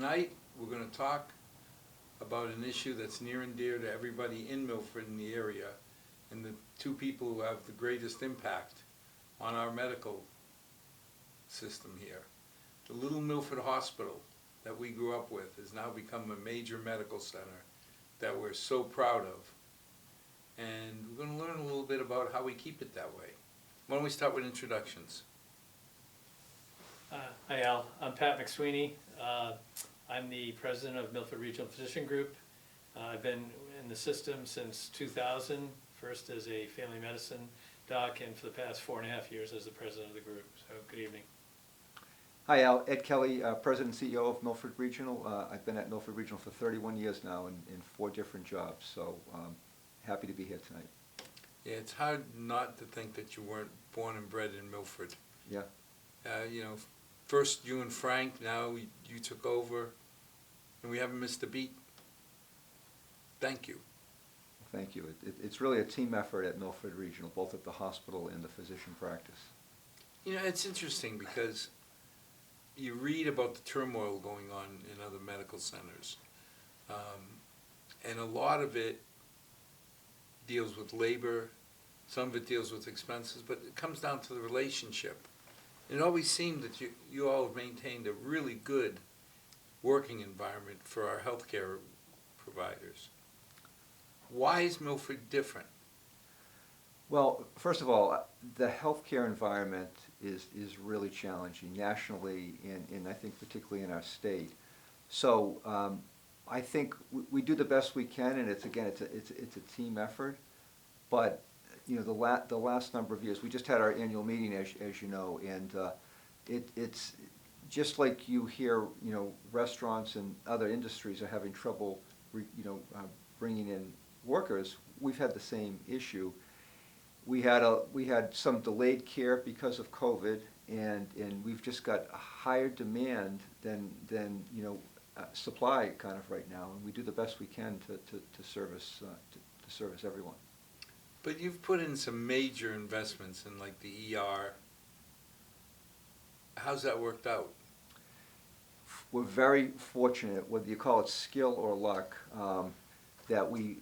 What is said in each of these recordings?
Tonight, we're going to talk about an issue that's near and dear to everybody in Milford and the area, and the two people who have the greatest impact on our medical system here. The little Milford Hospital that we grew up with has now become a major medical center that we're so proud of. And we're going to learn a little bit about how we keep it that way. Why don't we start with introductions? Hi Al, I'm Pat McSweeney. I'm the president of Milford Regional Physician Group. I've been in the system since 2000, first as a family medicine doc, and for the past 4.5 years as the president of the group. So good evening. Hi Al, Ed Kelly, President and CEO of Milford Regional. I've been at Milford Regional for 31 years now in 4 different jobs, so happy to be here tonight. Yeah, it's hard not to think that you weren't born and bred in Milford. Yeah. First you and Frank, now you took over, and we haven't missed a beat. Thank you. Thank you. It's really a team effort at Milford Regional, both at the hospital and the physician practice. You know, it's interesting because you read about the turmoil going on in other medical centers, and a lot of it deals with labor, some of it deals with expenses, but it comes down to the relationship. It always seemed that you all have maintained a really good working environment for our healthcare providers. Why is Milford different? Well, first of all, the healthcare environment is really challenging nationally and I think particularly in our state. So I think we do the best we can, and it's a team effort. But you know, the last number of years, we just had our annual meeting, as you know, and it's just like you hear, you know, restaurants and other industries are having trouble, bringing in workers. We've had the same issue. We had some delayed care because of COVID, and we've just got a higher demand than supply kind of right now, and we do the best we can to service everyone. But you've put in some major investments in like the ER. How's that worked out? We're very fortunate, whether you call it skill or luck, that we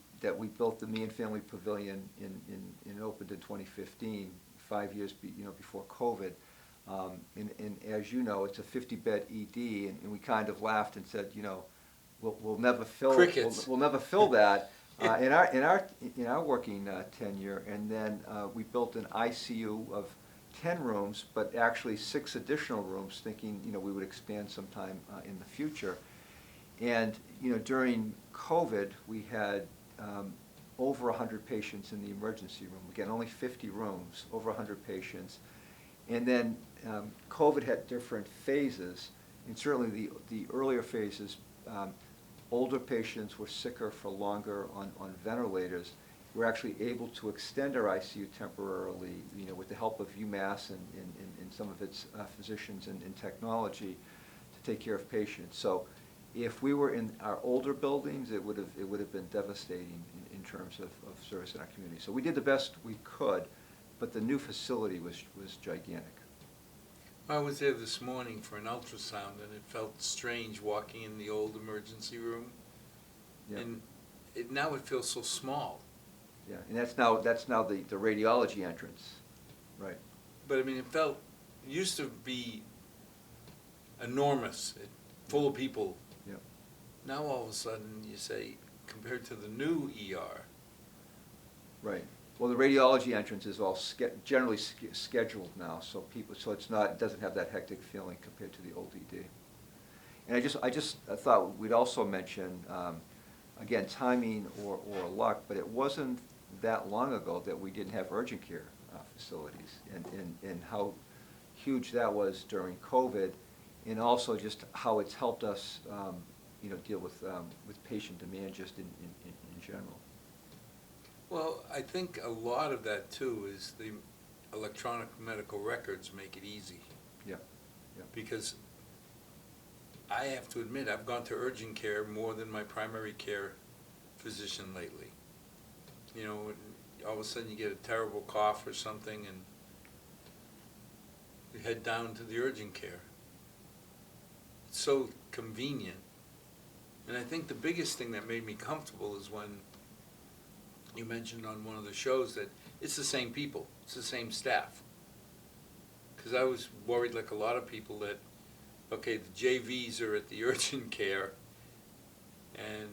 built the Me and Family Pavilion and opened in 2015, 5 years before COVID. And as you know, it's a 50-bed ED, and we kind of laughed and said, we'll never fill Crickets. We'll never fill that. In our working tenure, and then we built an ICU of 10 rooms, but actually 6 additional rooms, thinking we would expand sometime in the future. And during COVID, we had over 100 patients in the emergency room. Again, only 50 rooms, over 100 patients. And then COVID had different phases, and certainly the earlier phases. Older patients were sicker for longer on ventilators. We're actually able to extend our ICU temporarily, with the help of UMass and some of its physicians and technology to take care of patients. So, if we were in our older buildings, it would have been devastating in terms of service in our community. So we did the best we could, but the new facility was gigantic. I was there this morning for an ultrasound, and it felt strange walking in the old emergency room. Yeah. And now it feels so small. Yeah, and that's now the radiology entrance, right? But I mean, it used to be enormous, full of people. Yeah. Now all of a sudden you say, compared to the new ER. Right. Well, the radiology entrance is all generally scheduled now, so it doesn't have that hectic feeling compared to the old ED. And I just thought we'd also mention, again, timing or luck, but it wasn't that long ago that we didn't have urgent care facilities, and how huge that was during COVID, and also just how it's helped us, deal with patient demand just in general. Well, I think a lot of that, too, is the electronic medical records make it easy. Yeah. Because I have to admit, I've gone to urgent care more than my primary care physician lately. All of a sudden you get a terrible cough or something, and you head down to the urgent care. It's so convenient And I think the biggest thing that made me comfortable is when you mentioned on one of the shows that it's the same people, it's the same staff. Because I was worried, like a lot of people, that, okay, the JVs are at the urgent care, and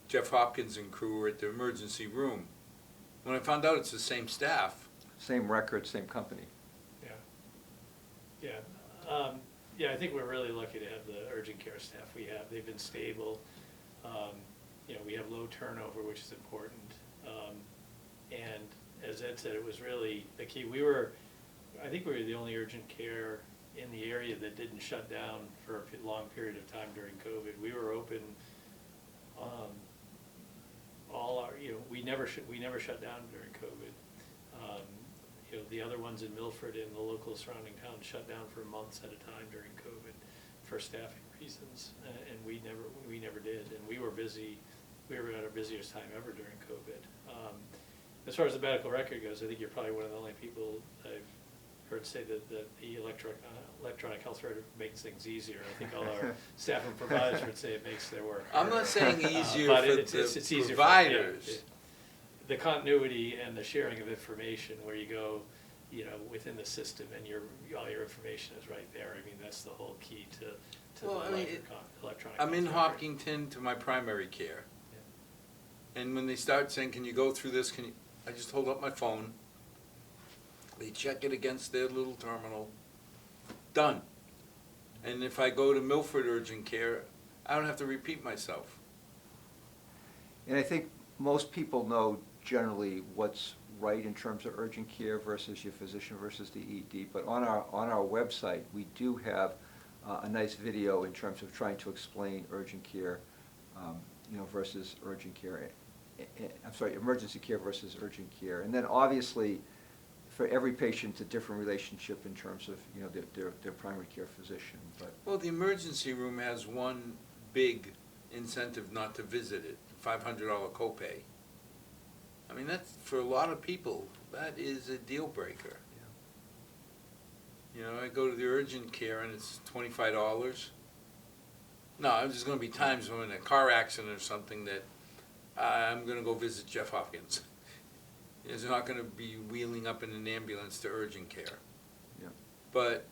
Jeff Hopkins and crew are at the emergency room. When I found out it's the same staff. Same record, same company. Yeah, I think we're really lucky to have the urgent care staff we have. They've been stable. We have low turnover, which is important. And as Ed said, it was really the key. I think we were the only urgent care in the area that didn't shut down for a long period of time during COVID. We were open, we never shut down during COVID. The other ones in Milford and the local surrounding towns shut down for months at a time during COVID for staffing reasons, and we never did. And we were busy. We were at our busiest time ever during COVID. As far as the medical record goes, I think you're probably one of the only people I've heard say that the electronic health record makes things easier. I think all our staff and providers would say it makes their work I'm not saying easier but for it's easier providers. The continuity and the sharing of information where you go, within the system and all your information is right there. I mean, that's the whole key to the electronic. I'm in health record. Hopkinton to my primary care. Yeah. And when they start saying, can you go through this, I just hold up my phone. They check it against their little terminal. Done. And if I go to Milford Urgent Care, I don't have to repeat myself. And I think most people know generally what's right in terms of urgent care versus your physician versus the ED, but on our website we do have a nice video in terms of trying to explain urgent care, versus urgent care. I'm sorry, emergency care versus urgent care, and then obviously for every patient, a different relationship in terms of their primary care physician. But Well, the emergency room has one big incentive not to visit it, $500 copay. I mean, that's, for a lot of people, that is a deal breaker. I go to the urgent care and it's $25. No, there's going to be times when in a car accident or something that I'm going to go visit Jeff Hopkins. He's not going to be wheeling up in an ambulance to urgent care. Yeah. But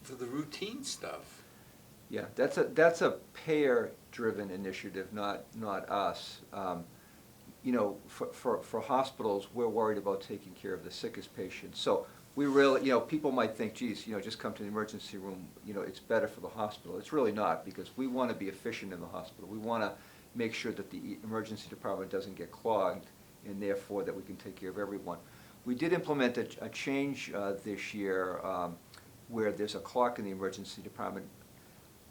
for the routine stuff. Yeah, that's a payer-driven initiative, not us. For hospitals, we're worried about taking care of the sickest patients. So we really, people might think, geez, just come to the emergency room, it's better for the hospital. It's really not, because we want to be efficient in the hospital. We want to make sure that the emergency department doesn't get clogged, and therefore that we can take care of everyone. We did implement a change this year where there's a clock in the emergency department.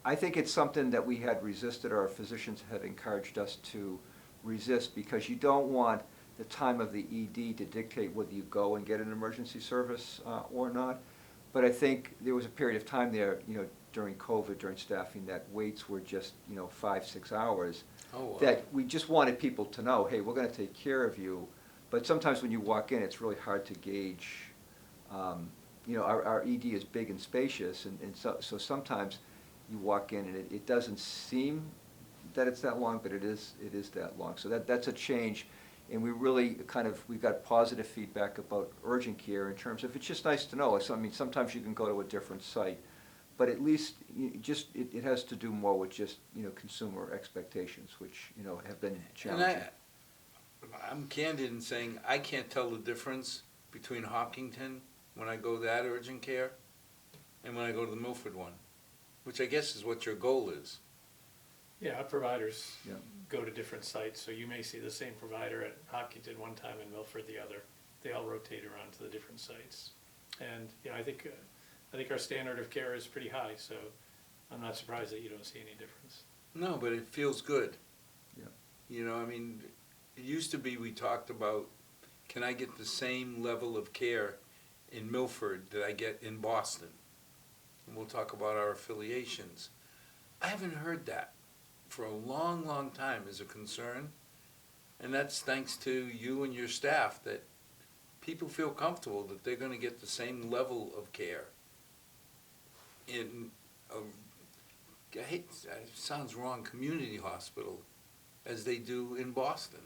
I think it's something that we had resisted, or our physicians had encouraged us to resist, because you don't want the time of the ED to dictate whether you go and get an emergency service or not. But I think there was a period of time there, during COVID, during staffing, that waits were just, 5-6 hours. Oh, wow. That we just wanted people to know, hey, we're going to take care of you. But sometimes when you walk in, it's really hard to gauge. Our ED is big and spacious, and so sometimes you walk in and it doesn't seem that it's that long, but it is that long. So that's a change, and we really we got positive feedback about urgent care in terms of, it's just nice to know. So, I mean, sometimes you can go to a different site, but at least it has to do more with just consumer expectations, which have been challenging. And I'm candid in saying I can't tell the difference between Hopkinton when I go to that urgent care and when I go to the Milford one, which I guess is what your goal is. Yeah, our providers go to different sites, so you may see the same provider at Hopkinton one time and Milford the other. They all rotate around to the different sites. And I think our standard of care is pretty high, so I'm not surprised that you don't see any difference. No, but it feels good. Yeah. I mean, it used to be we talked about, can I get the same level of care in Milford that I get in Boston? And we'll talk about our affiliations. I haven't heard that for a long, long time as a concern. And that's thanks to you and your staff, that people feel comfortable that they're going to get the same level of care in a I hate, it sounds wrong, community hospital as they do in Boston.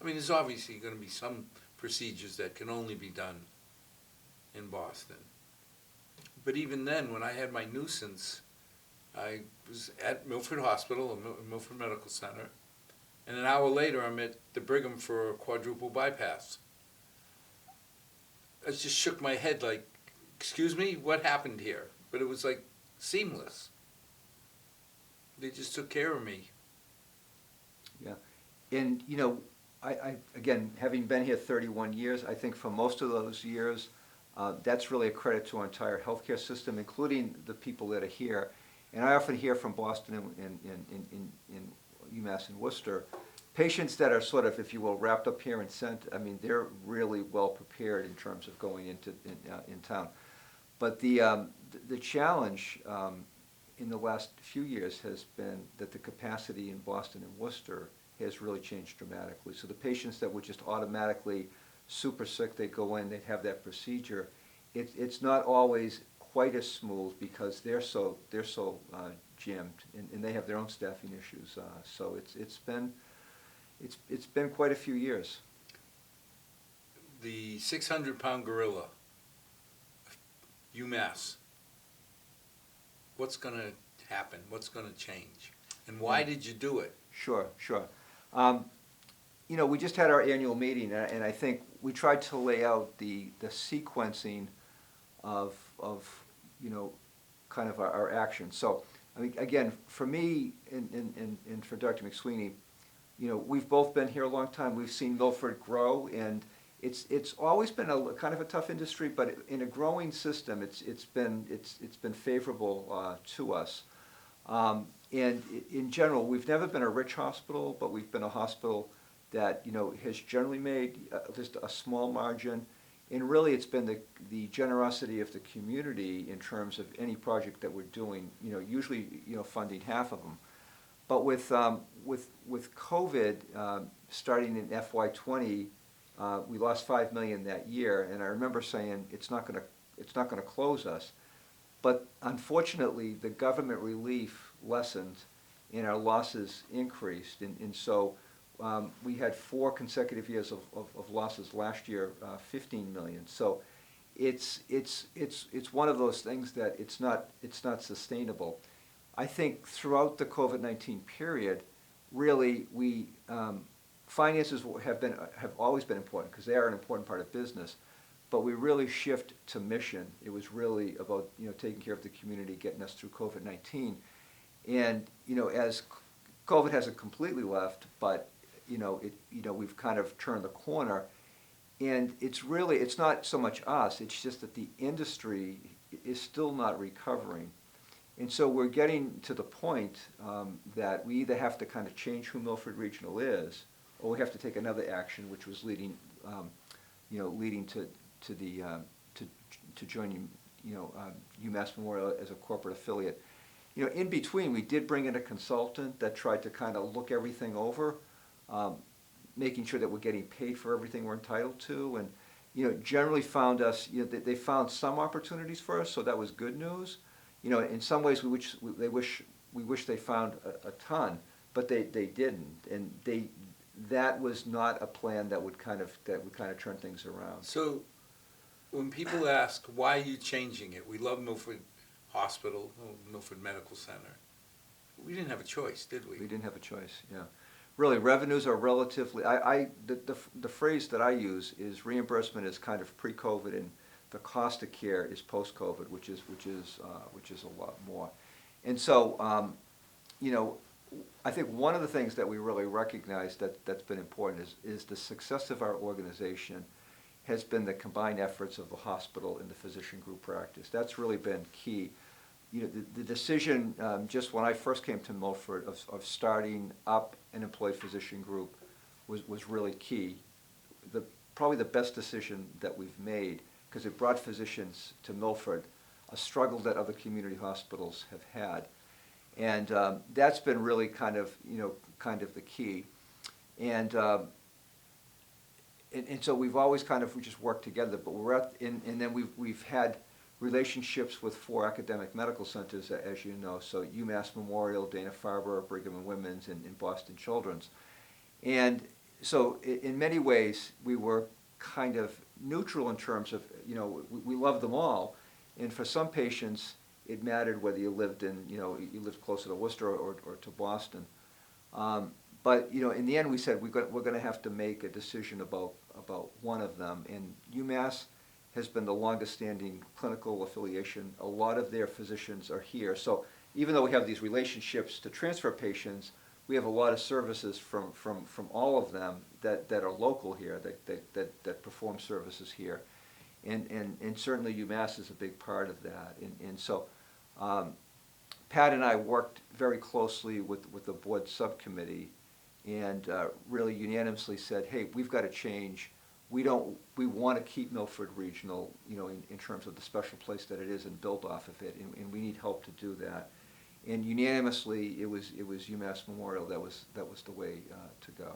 I mean, there's obviously going to be some procedures that can only be done in Boston. But even then, when I had my nuisance, I was at Milford Hospital, Milford Medical Center, and an hour later I'm at the Brigham for a quadruple bypass. I just shook my head like, excuse me, what happened here? But it was like seamless. They just took care of me. Yeah, and I again, having been here 31 years, I think for most of those years, that's really a credit to our entire healthcare system, including the people that are here. And I often hear from Boston and in UMass and Worcester, patients that are sort of, if you will, wrapped up here and sent. I mean, they're really well prepared in terms of going into in town. But the challenge in the last few years has been that the capacity in Boston and Worcester has really changed dramatically. So the patients that would just automatically super sick, they'd go in, they'd have that procedure. It's not always quite as smooth because they're so jammed, and they have their own staffing issues. So it's been quite a few years. The 600-pound gorilla, UMass. What's going to happen? What's going to change? And why did you do it? Sure. We just had our annual meeting, and I think we tried to lay out the sequencing of kind of our actions. So, I mean, again, for me and for Dr. McSweeney, we've both been here a long time. We've seen Milford grow, and it's always been a kind of a tough industry, but in a growing system, it's been favorable to us. And in general, we've never been a rich hospital, but we've been a hospital that has generally made just a small margin. And really, it's been the generosity of the community in terms of any project that we're doing. Usually funding half of them. But with COVID starting in FY20, we lost $5 million that year, and I remember saying it's not going to close us. But unfortunately, the government relief lessened, and our losses increased, and so we had 4 consecutive years of losses. Last year, $15 million. So it's one of those things that it's not sustainable. I think throughout the COVID-19 period, really finances have always been important because they are an important part of business. But we really shift to mission. It was really about taking care of the community, getting us through COVID-19, and as COVID hasn't completely left, but we've kind of turned the corner, and it's not so much us. It's just that the industry is still not recovering, and so we're getting to the point that we either have to kind of change who Milford Regional is, or we have to take another action, which was leading to joining UMass Memorial as a corporate affiliate. In between, we did bring in a consultant that tried to kind of look everything over, making sure that we're getting paid for everything we're entitled to, and generally found us. They found some opportunities for us, so that was good news. In some ways, we wish they found a ton, but they didn't, and that was not a plan that would kind of turn things around. So, when people ask why are you changing it, we love Milford Hospital, Milford Medical Center. We didn't have a choice, did we? We didn't have a choice. Yeah, really, revenues are relatively. The phrase that I use is reimbursement is kind of pre-COVID, and the cost of care is post-COVID, which is a lot more. And so, I think one of the things that we really recognize that's been important is the success of our organization has been the combined efforts of the hospital and the physician group practice. That's really been key. The decision, just when I first came to Milford, of starting up an employed physician group was really key. Probably the best decision that we've made, because it brought physicians to Milford, a struggle that other community hospitals have had. And that's been really kind of the key. And so we've always we just worked together, but and then we've had relationships with 4 academic medical centers, as you know, so UMass Memorial, Dana-Farber, Brigham and Women's, and Boston Children's. And so in many ways, we were kind of neutral in terms of, we love them all. And for some patients, it mattered whether you lived you lived closer to Worcester or to Boston. But, in the end, we said we're going to have to make a decision about one of them. And UMass has been the longest-standing clinical affiliation. A lot of their physicians are here. So even though we have these relationships to transfer patients, we have a lot of services from all of them that are local here, that perform services here. And certainly UMass is a big part of that. And so Pat and I worked very closely with the board subcommittee and really unanimously said, hey, we've got to change. We want to keep Milford Regional, in terms of the special place that it is and build off of it, and we need help to do that. And unanimously, it was UMass Memorial that was the way to go.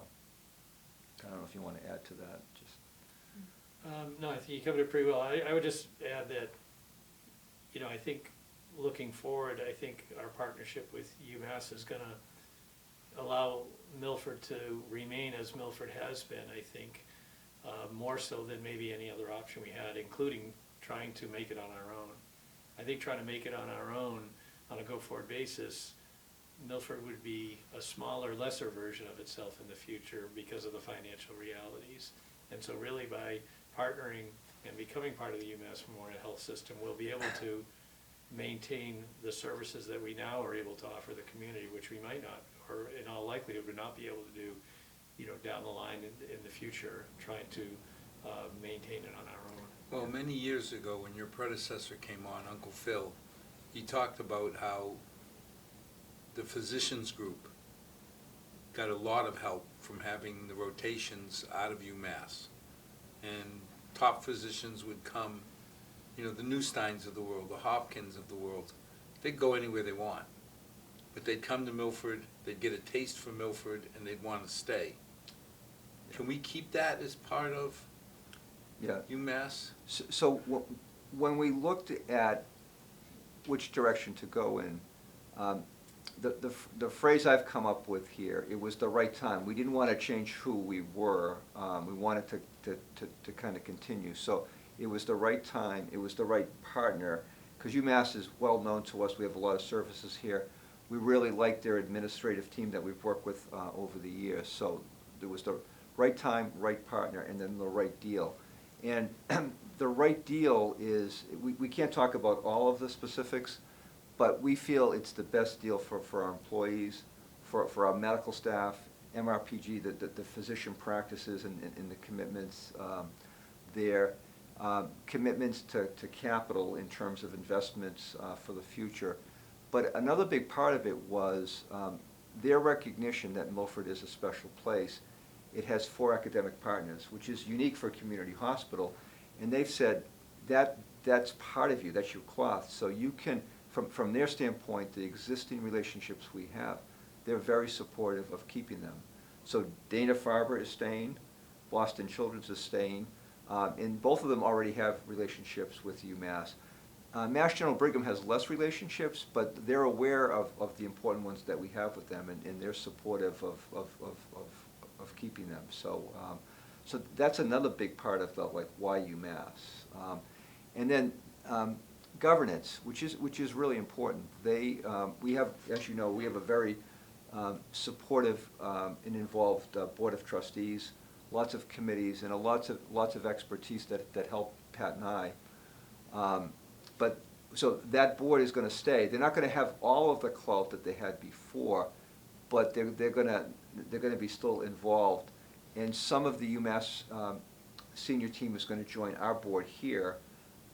I don't know if you want to add to that. Just no, I think you covered it pretty well. I would just add that, I think looking forward, I think our partnership with UMass is going to allow Milford to remain as Milford has been, I think, more so than maybe any other option we had, including trying to make it on our own. I think trying to make it on our own on a go-forward basis, Milford would be a smaller, lesser version of itself in the future because of the financial realities. And so really by partnering and becoming part of the UMass Memorial Health System, we'll be able to maintain the services that we now are able to offer the community, which we might not, or in all likelihood would not be able to do, down the line in the future, trying to maintain it on our own. Well, many years ago, when your predecessor came on, Uncle Phil, he talked about how the physicians group got a lot of help from having the rotations out of UMass. And top physicians would come, the Newsteins of the world, the Hopkins of the world. They'd go anywhere they want. But they'd come to Milford, they'd get a taste for Milford, and they'd want to stay. Can we keep that as part of UMass? So when we looked at which direction to go in, the phrase I've come up with here, it was the right time. We didn't want to change who we were. We wanted to kind of continue. So it was the right time. It was the right partner, because UMass is well known to us. We have a lot of services here. We really like their administrative team that we've worked with over the years. So there was the right time, right partner, and then the right deal. And the right deal is, we can't talk about all of the specifics, but we feel it's the best deal for our employees, for our medical staff, MRPG, the physician practices and the commitments there, commitments to capital in terms of investments for the future. But another big part of it was their recognition that Milford is a special place. It has 4 academic partners, which is unique for a community hospital. And they've said that's part of you, that's your cloth. So you can, from their standpoint, the existing relationships we have, they're very supportive of keeping them. So Dana-Farber is staying, Boston Children's is staying, and both of them already have relationships with UMass. Mass General Brigham has less relationships, but they're aware of the important ones that we have with them, and they're supportive of keeping them. So that's another big part of the why UMass. And then governance, which is really important. We have, as you know, we have a very supportive and involved board of trustees, lots of committees, and lots of expertise that help Pat and I. But so that board is going to stay. They're not going to have all of the clout that they had before, but they're going to be still involved. And some of the UMass senior team is going to join our board here.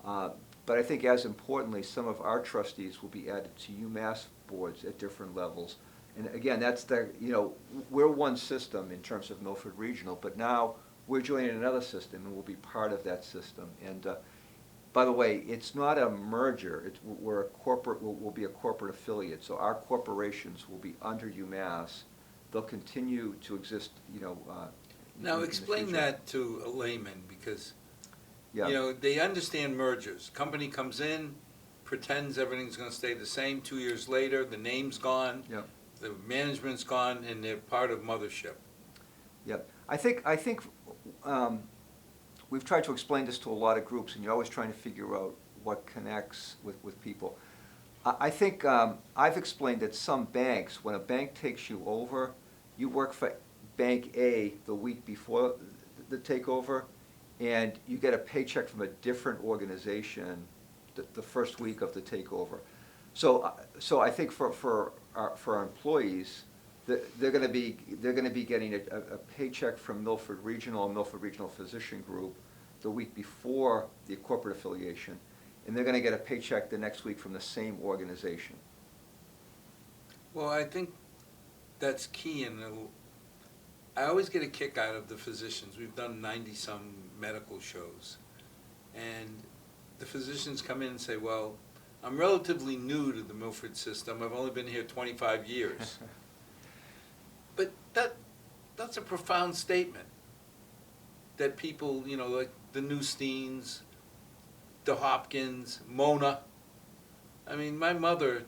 But I think as importantly, some of our trustees will be added to UMass boards at different levels. And again, that's we're one system in terms of Milford Regional, but now we're joining another system and we'll be part of that system. And by the way, it's not a merger. We're a corporate. We'll be a corporate affiliate. So our corporations will be under UMass. They'll continue to exist. Now explain that to a layman, because Yeah. You know, they understand mergers. Company comes in, pretends everything's gonna stay the same. 2 years later, the name's gone, Yeah. the management's gone, and they're part of mothership. Yep. I think we've tried to explain this to a lot of groups, and you're always trying to figure out what connects with people. I think I've explained that some banks, when a bank takes you over, you work for Bank A the week before the takeover, and you get a paycheck from a different organization the first week of the takeover. So I think for our employees, they're going to be getting a paycheck from Milford Regional and Milford Regional Physician Group the week before the corporate affiliation, and they're going to get a paycheck the next week from the same organization. Well, I think that's key, and I always get a kick out of the physicians. We've done 90-some medical shows, and the physicians come in and say, well, I'm relatively new to the Milford system. I've only been here 25 years. But that's a profound statement, that people, you know, like the Neusteins, the Hopkins, Mona. I mean, my mother,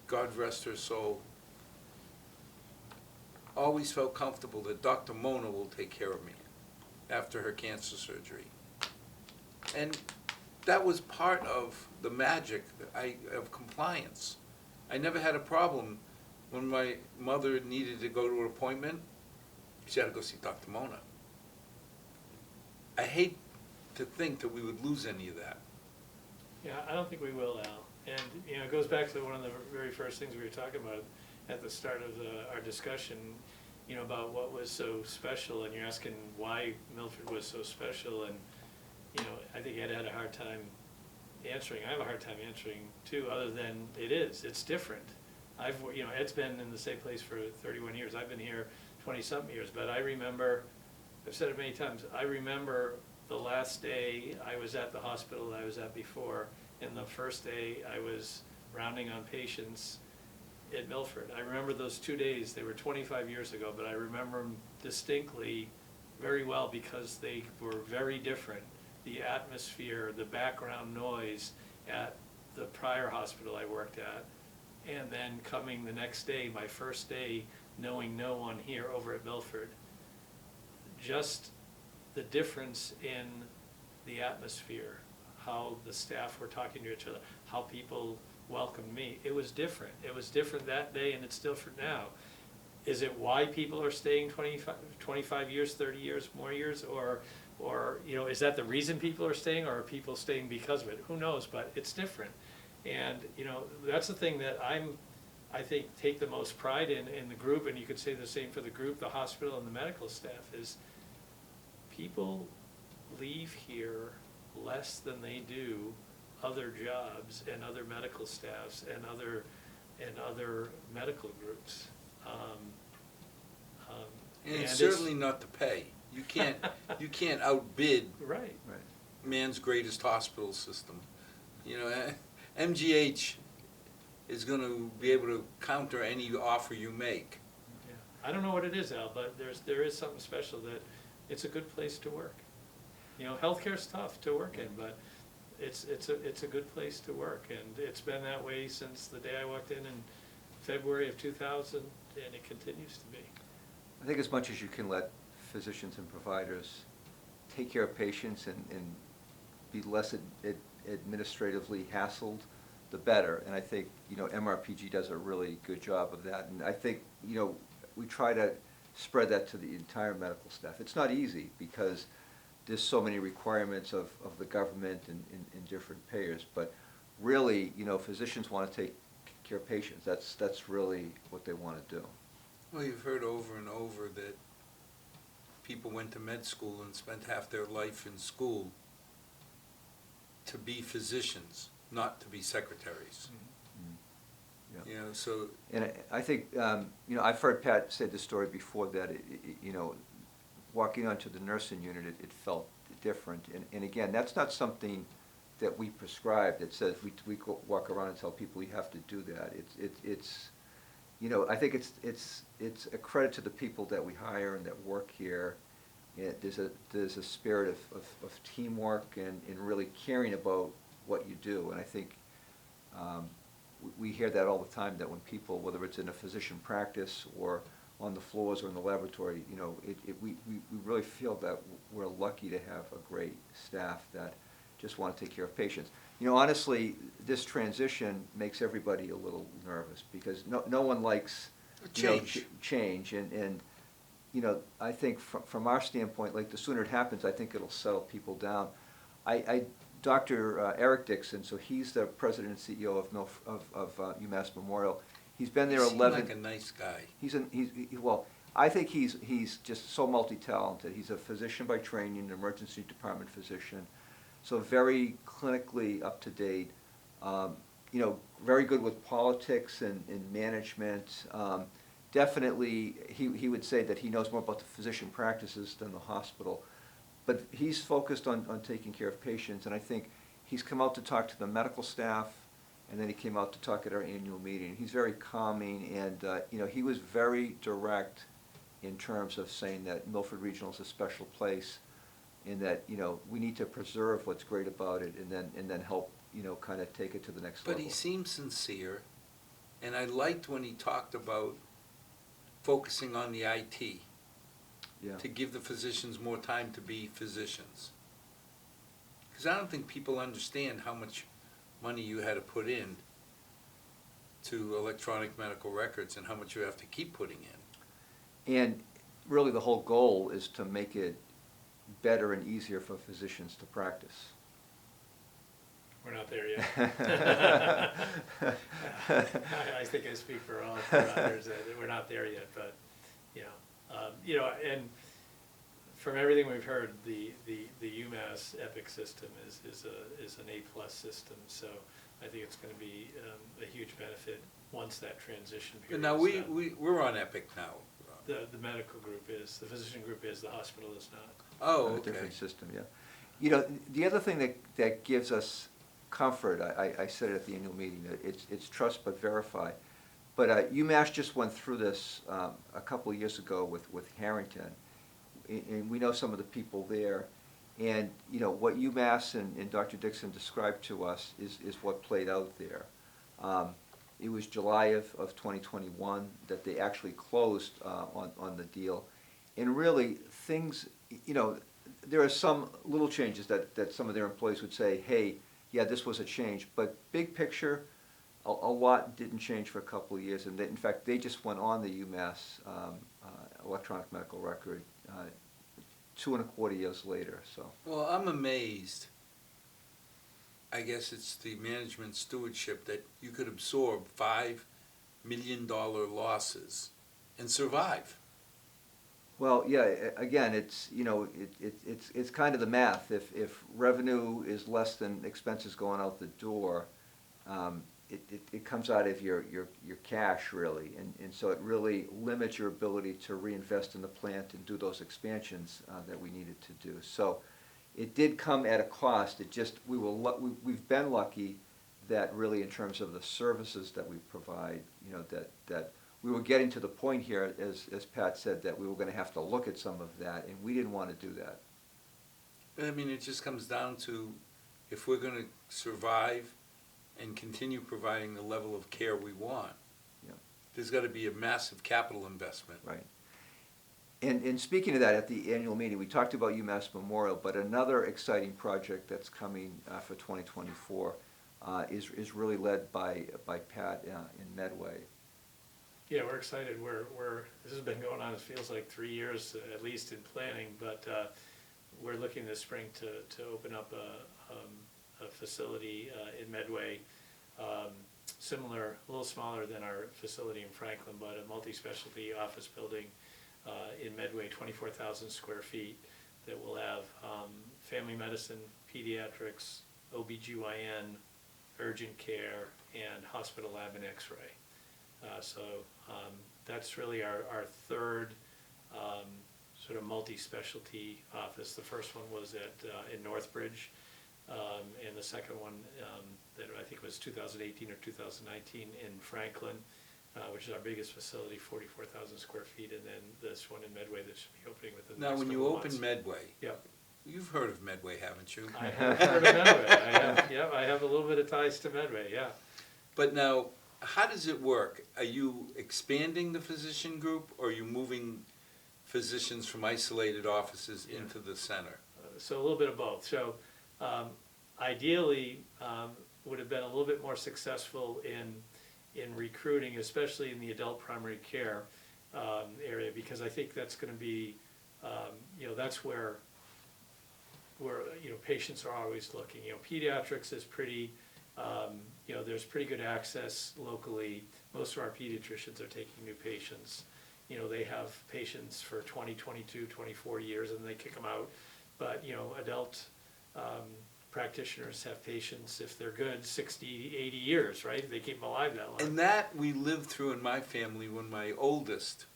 God rest her soul, always felt comfortable that Dr. Mona will take care of me after her cancer surgery. And that was part of the magic of compliance. I never had a problem when my mother needed to go to an appointment. She had to go see Dr. Mona. I hate to think that we would lose any of that. Yeah, I don't think we will, Al. And, you know, it goes back to one of the very first things we were talking about at the start of our discussion, you know, about what was so special, and you're asking why Milford was so special, and, you know, I think Ed had a hard time answering. I have a hard time answering, too, other than it's different. You know, Ed's been in the same place for 31 years. I've been here 20-something years, but I remember, I've said it many times, I remember the last day I was at the hospital I was at before, and the first day I was rounding on patients at Milford. I remember those 2 days. They were 25 years ago, but I remember them distinctly very well because they were very different. The atmosphere, the background noise at the prior hospital I worked at, and then coming the next day, my first day, knowing no one here over at Milford. Just the difference in the atmosphere, how the staff were talking to each other, how people welcomed me. It was different. It was different that day, and it's different now. Is it why people are staying 25 years, 30 years, more years, or you know, is that the reason people are staying, or are people staying because of it? Who knows, but it's different. And, you know, that's the thing that I think, take the most pride in the group, and you could say the same for the group, the hospital, and the medical staff, is people leave here less than they do other jobs and other medical staffs and other medical groups. And it's certainly not the pay. You can't outbid Right. man's greatest hospital system. You know, MGH is going to be able to counter any offer you make. Yeah. I don't know what it is, Al, but there is something special that it's a good place to work. You know, healthcare's tough to work in, but it's a good place to work, and it's been that way since the day I walked in February of 2000, and it continues to be. I think as much as you can let physicians and providers take care of patients and be less administratively hassled, the better. And I think, you know, MRPG does a really good job of that. And I think, you know, we try to spread that to the entire medical staff. It's not easy because there's so many requirements of the government and different payers. But really, you know, physicians want to take care of patients. That's really what they want to do. Well, you've heard over and over that people went to med school and spent half their life in school to be physicians, not to be secretaries. Yeah. You know, so. And I think, you know, I've heard Pat say the story before that, you know, walking onto the nursing unit, it felt different. And again, that's not something that we prescribe that says we go walk around and tell people you have to do that. It's you know, I think it's a credit to the people that we hire and that work here, There's a spirit of teamwork and really caring about what you do. And I think we hear that all the time, that when people, whether it's in a physician practice or on the floors or in the laboratory, we really feel that we're lucky to have a great staff that just want to take care of patients. Honestly, this transition makes everybody a little nervous because no one likes change. And I think from our standpoint, like, the sooner it happens, I think it'll settle people down. Dr. Eric Dixon, so he's the president and CEO of UMass Memorial. He's been there 11. He seems like a nice guy. Well, I think he's just so multi-talented. He's a physician by training, an emergency department physician, so very clinically up to date. Very good with politics and management. Definitely, he would say that he knows more about the physician practices than the hospital. But he's focused on taking care of patients, and I think he's come out to talk to the medical staff, and then he came out to talk at our annual meeting. He's very calming, and he was very direct in terms of saying that Milford Regional is a special place, and that we need to preserve what's great about it, and then help kind of take it to the next level. But he seemed sincere, and I liked when he talked about focusing on the IT. Yeah. To give the physicians more time to be physicians. Because I don't think people understand how much money you had to put in to electronic medical records and how much you have to keep putting in. And really the whole goal is to make it better and easier for physicians to practice. We're not there yet. I think I speak for all others that we're not there yet, but and from everything we've heard, the UMass Epic system is an A+ system. So I think it's going to be a huge benefit once that transition period. Now is done. we're on Epic now. The medical group is, the physician group is, the hospital is not. Oh, A okay. different system, yeah. The other thing that gives us comfort, I said it at the annual meeting, it's trust but verify. But UMass just went through this a couple of years ago with Harrington, and we know some of the people there. And what UMass and Dr. Dixon described to us is what played out there. It was July of 2021 that they actually closed on the deal. And really, things, there are some little changes that some of their employees would say, hey, yeah, this was a change. But big picture, a lot didn't change for a couple of years. And in fact, they just went on the UMass electronic medical record 2.25 years later. So. Well, I'm amazed. I guess it's the management stewardship that you could absorb $5 million losses and survive. Well, yeah. Again, it's it's kind of the math. If revenue is less than expenses going out the door, it comes out of your cash really, and so it really limits your ability to reinvest in the plant and do those expansions that we needed to do. So it did come at a cost. It just we've been lucky that really in terms of the services that we provide, that we were getting to the point here, as Pat said, that we were going to have to look at some of that, and we didn't want to do that. But I mean, it just comes down to if we're going to survive and continue providing the level of care we want, there's got to be a massive capital investment. Right. And speaking of that, at the annual meeting, we talked about UMass Memorial, but another exciting project that's coming for 2024 is really led by Pat in Medway. Yeah, we're excited. This has been going on, it feels like 3 years at least in planning, but we're looking this spring to open up a facility in Medway, similar, a little smaller than our facility in Franklin, but a multi-specialty office building in Medway, 24,000 square feet, that will have family medicine, pediatrics, OBGYN, urgent care, and hospital lab and x-ray. So that's really our third sort of multi-specialty office. The first one was in Northbridge, and the second one that I think was 2018 or 2019 in Franklin. which is our biggest facility, 44,000 square feet, and then this one in Medway that should be opening within the Now, next when you couple of open months. Medway, Yeah, you've heard of Medway, haven't you? I have heard of Medway. I have a little bit of ties to Medway, yeah. But now, how does it work? Are you expanding the physician group, or are you moving physicians from isolated offices into the center? So a little bit of both. So ideally, would have been a little bit more successful in recruiting, especially in the adult primary care area, because I think that's going to be, that's where patients are always looking. Pediatrics is pretty, there's pretty good access locally. Most of our pediatricians are taking new patients. They have patients for 20, 22, 24 years and they kick them out. But, adult practitioners have patients, if they're good, 60, 80 years, right? They keep them alive that long. And that we lived through in my family when my oldest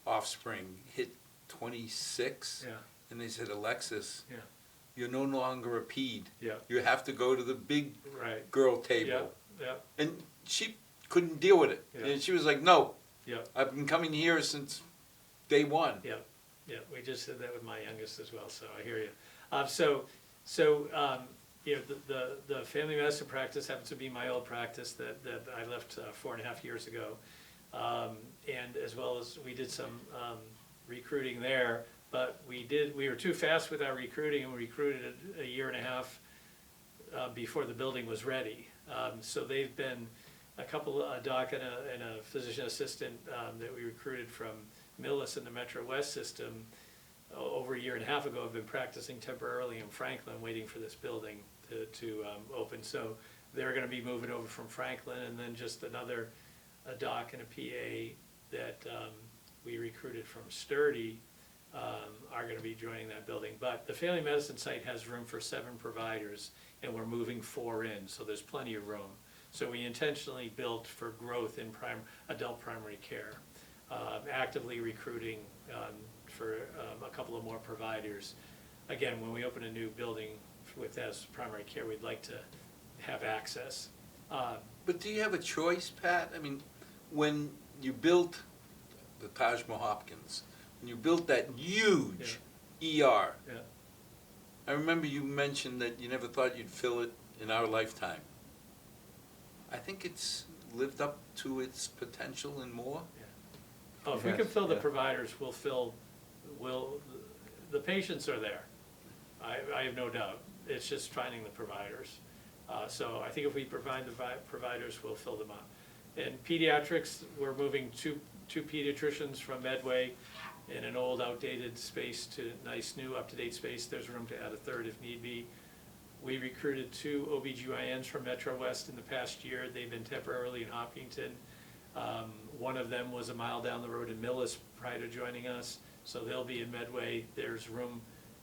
offspring hit 26. Yeah, And they said, Alexis, yeah, you're no longer a ped. yeah, You have to go to the big right. girl Yeah, table. yeah, And she couldn't deal with it. Yeah. And she was like, no, yeah, I've been coming here since day one. yeah, yeah. We just did that with my youngest as well, so I hear you. The family medicine practice happens to be my old practice that I left 4.5 years ago. And as well as we did some recruiting there, but we were too fast with our recruiting and we recruited a year and a half before the building was ready. So they've been a doc and a physician assistant that we recruited from Millis in the Metro West system over a year and a half ago have been practicing temporarily in Franklin, waiting for this building to open. So they're going to be moving over from Franklin, and then just a doc and a PA that we recruited from Sturdy are going to be joining that building. But the family medicine site has room for 7 providers, and we're moving 4 in, so there's plenty of room. So we intentionally built for growth in adult primary care, actively recruiting for a couple of more providers. Again, when we open a new building with as primary care, we'd like to have access. But do you have a choice, Pat? I mean, when you built the Taj Mahal Hopkins, when you built that huge ER, Yeah. I remember you mentioned that you never thought you'd fill it in our lifetime. I think it's lived up to its potential and more. Oh, if we can fill the providers, the patients are there. I have no doubt. It's just finding the providers. So I think if we provide the providers, we'll fill them up. In pediatrics, we're moving two pediatricians from Medway in an old outdated space to nice new up-to-date space. There's room to add a third if need be. We recruited 2 OBGYNs from Metro West in the past year. They've been temporarily in Hopkinton. One of them was a mile down the road in Millis prior to joining us, so they'll be in Medway. There's room,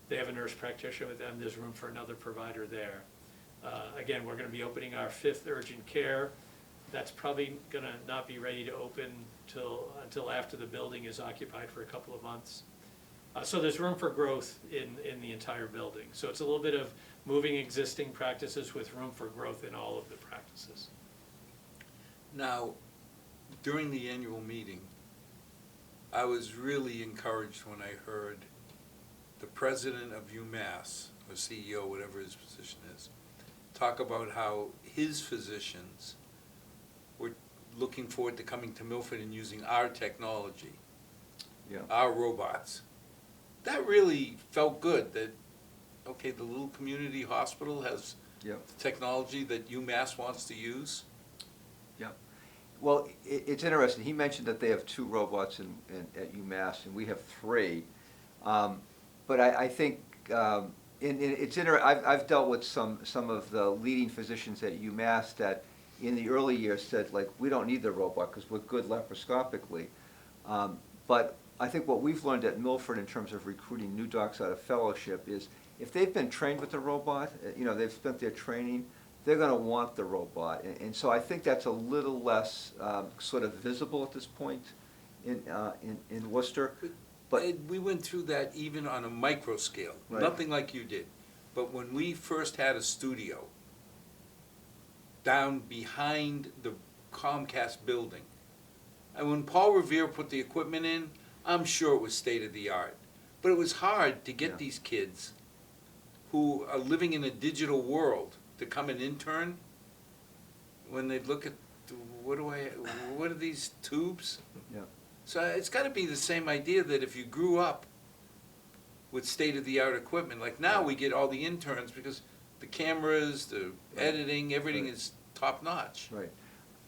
they have a nurse practitioner with them, there's room for another provider there. Again, we're gonna be opening our 5th urgent care. That's probably gonna not be ready to open until after the building is occupied for a couple of months. So there's room for growth in the entire building. So it's a little bit of moving existing practices with room for growth in all of the practices. Now, during the annual meeting, I was really encouraged when I heard the president of UMass, or CEO, whatever his position is, talk about how his physicians were looking forward to coming to Milford and using our technology, our robots. That really felt good that, okay, the little community hospital has the technology that UMass wants to use. Yeah. Well, it's interesting. He mentioned that they have 2 robots at UMass, and we have 3. But I think I've dealt with some of the leading physicians at UMass that in the early years said, like, we don't need the robot because we're good laparoscopically. But I think what we've learned at Milford in terms of recruiting new docs out of fellowship is if they've been trained with the robot, they've spent their training, they're going to want the robot. And so I think that's a little less sort of visible at this point in Worcester. But we went through that even on a micro scale, nothing like you did. But when we first had a studio down behind the Comcast building, And when Paul Revere put the equipment in, I'm sure it was state of the art. But it was hard to get Yeah. these kids who are living in a digital world to come and intern when they look at, what are these tubes? Yeah. So it's got to be the same idea that if you grew up with state-of-the-art equipment, like now we get all the interns because the cameras, the editing, everything Right. is top-notch. Right.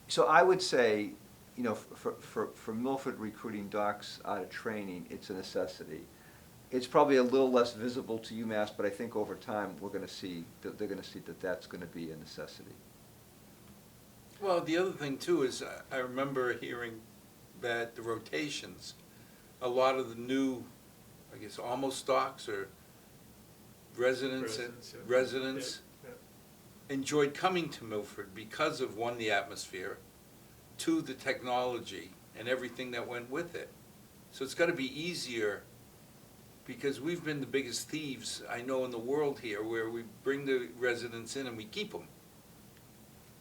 So I would say, you know, for Milford recruiting docs out of training, it's a necessity. It's probably a little less visible to UMass, but I think over time, we're gonna see, that they're gonna see that that's gonna be a necessity. Well, the other thing too is I remember hearing that the rotations, a lot of the new, I guess, almost docs or residents Yeah. enjoyed coming to Milford because of, one, the atmosphere, two, the technology and everything that went with it. So it's got to be easier, because we've been the biggest thieves I know in the world here, where we bring the residents in and we keep them.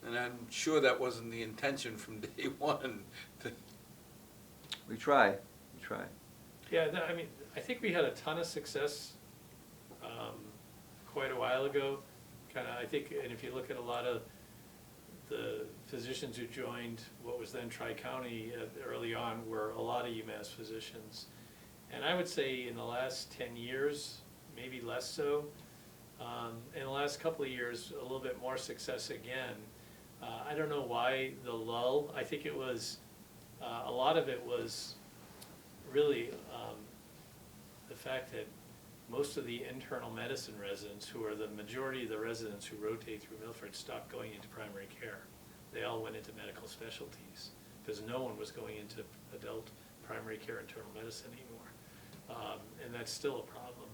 And I'm sure that wasn't the intention from day one. We try. Yeah, I mean, I think we had a ton of success quite a while ago. I think, and if you look at a lot of the physicians who joined what was then Tri-County early on, were a lot of UMass physicians. And I would say in the last 10 years, maybe less so, in the last couple of years, a little bit more success again. I don't know why the lull. I think it was, a lot of it was really the fact that most of the internal medicine residents, who are the majority of the residents who rotate through Milford, stopped going into primary care. They all went into medical specialties, because no one was going into adult primary care internal medicine anymore. And that's still a problem.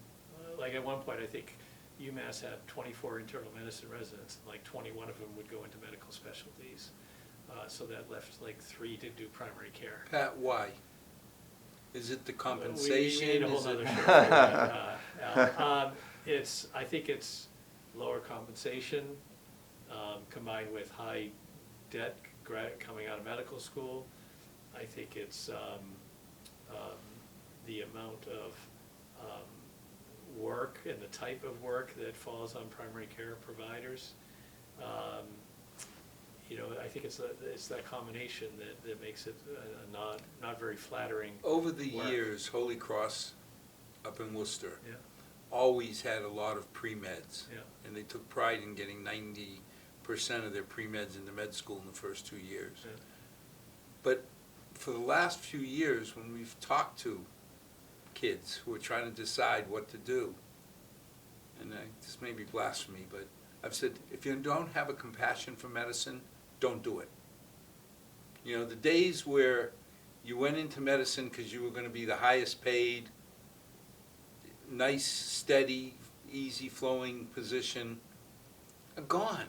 Like at one point, I think UMass had 24 internal medicine residents, and like 21 of them would go into medical specialties. So that left like 3 to do primary care. Pat, why? Is it the compensation? We need a whole Is other it- show for that, Al. I think it's lower compensation, combined with high debt coming out of medical school. I think it's the amount of work and the type of work that falls on primary care providers. I think it's that combination that makes it not very flattering. Over the work. years, Holy Cross up in Worcester Yeah, always had a lot of pre-meds. yeah. And they took pride in getting 90% of their pre-meds into med school in the first 2 years. Yeah. But for the last few years, when we've talked to kids who are trying to decide what to do, and this may be blasphemy, but I've said, if you don't have a compassion for medicine, don't do it. You know, the days where you went into medicine because you were going to be the highest paid, nice, steady, easy flowing position are gone.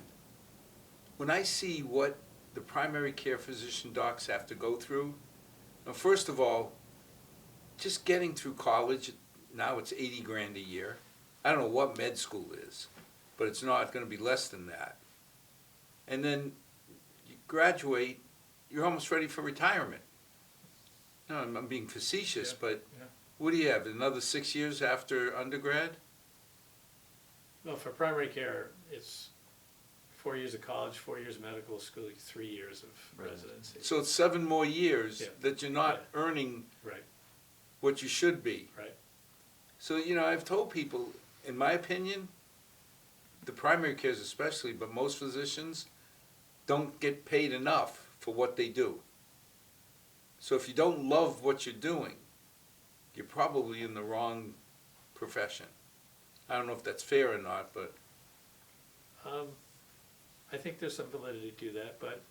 When I see what the primary care physician docs have to go through, now first of all, just getting through college, now it's 80 grand a year. I don't know what med school is, but it's not going to be less than that. And then you graduate, you're almost ready for retirement. No, I'm being facetious, Yeah, but yeah. what do you have, another 6 years after undergrad? Well, for primary care, it's 4 years of college, 4 years of medical school, 3 years of Right. residency. So it's 7 more years Yeah. that you're not Yeah. earning Right, what you should be. right. So, I've told people, in my opinion, the primary cares especially, but most physicians don't get paid enough for what they do. So if you don't love what you're doing, you're probably in the wrong profession. I don't know if that's fair or not, but I think there's some validity to that, but,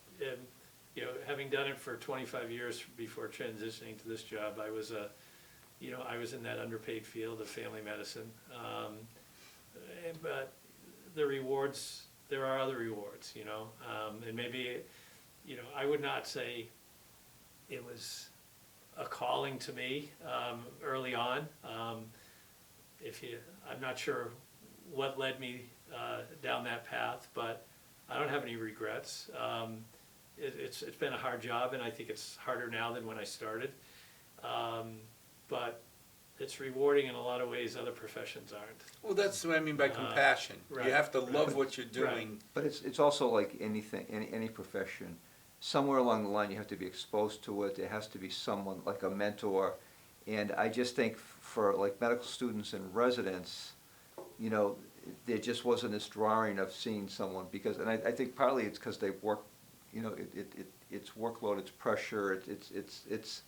having done it for 25 years before transitioning to this job, I was in that underpaid field of family medicine. But the rewards, there are other rewards, and maybe, I would not say it was a calling to me early on. I'm not sure what led me down that path, but I don't have any regrets. it's been a hard job, and I think it's harder now than when I started. But it's rewarding in a lot of ways other professions aren't. Well, that's what I mean by compassion. You right, have to love right, what you're doing. But it's also like anything, any profession. Somewhere along the line, you have to be exposed to it. There has to be someone, like a mentor. And I just think for like medical students and residents, you know, there just wasn't this drawing of seeing someone because, and I think partly it's because they work, you know, it's workload, it's pressure, it's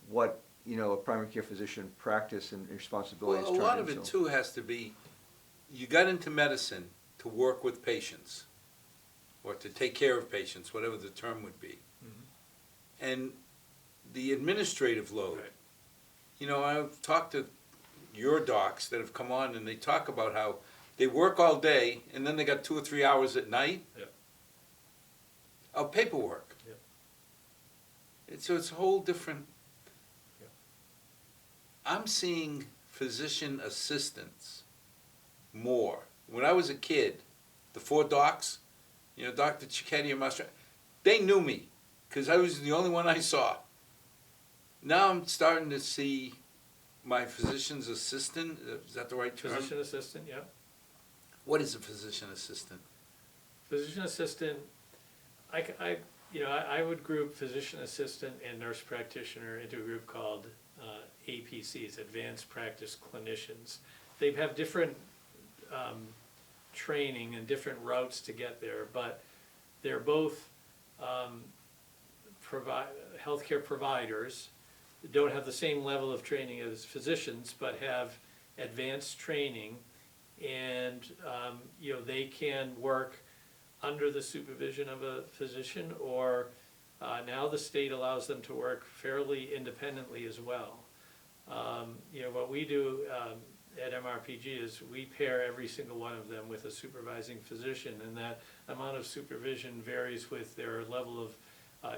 what, you know, a primary care physician practice and responsibility is Well, a turned lot of into. it too has to be, you got into medicine to work with patients, or to take care of patients, whatever the term would be. Mm-hmm. And the administrative load. Right. You know, I've talked to your docs that have come on and they talk about how they work all day and then they got 2 or 3 hours at night Yep. of paperwork. Yep. So it's a whole different. Yep. I'm seeing physician assistants more. When I was a kid, the 4 docs, you know, Dr. Cicchetti and Master, they knew me because I was the only one I saw. Now I'm starting to see my physician's assistant, is that the right term? Physician assistant, yeah. What is a physician assistant? Physician assistant, I would group physician assistant and nurse practitioner into a group called APCs, Advanced Practice Clinicians. They have different training and different routes to get there, but they're both healthcare providers, don't have the same level of training as physicians, but have advanced training, and they can work under the supervision of a physician, or now the state allows them to work fairly independently as well. What we do at MRPG is we pair every single one of them with a supervising physician, and that amount of supervision varies with their level of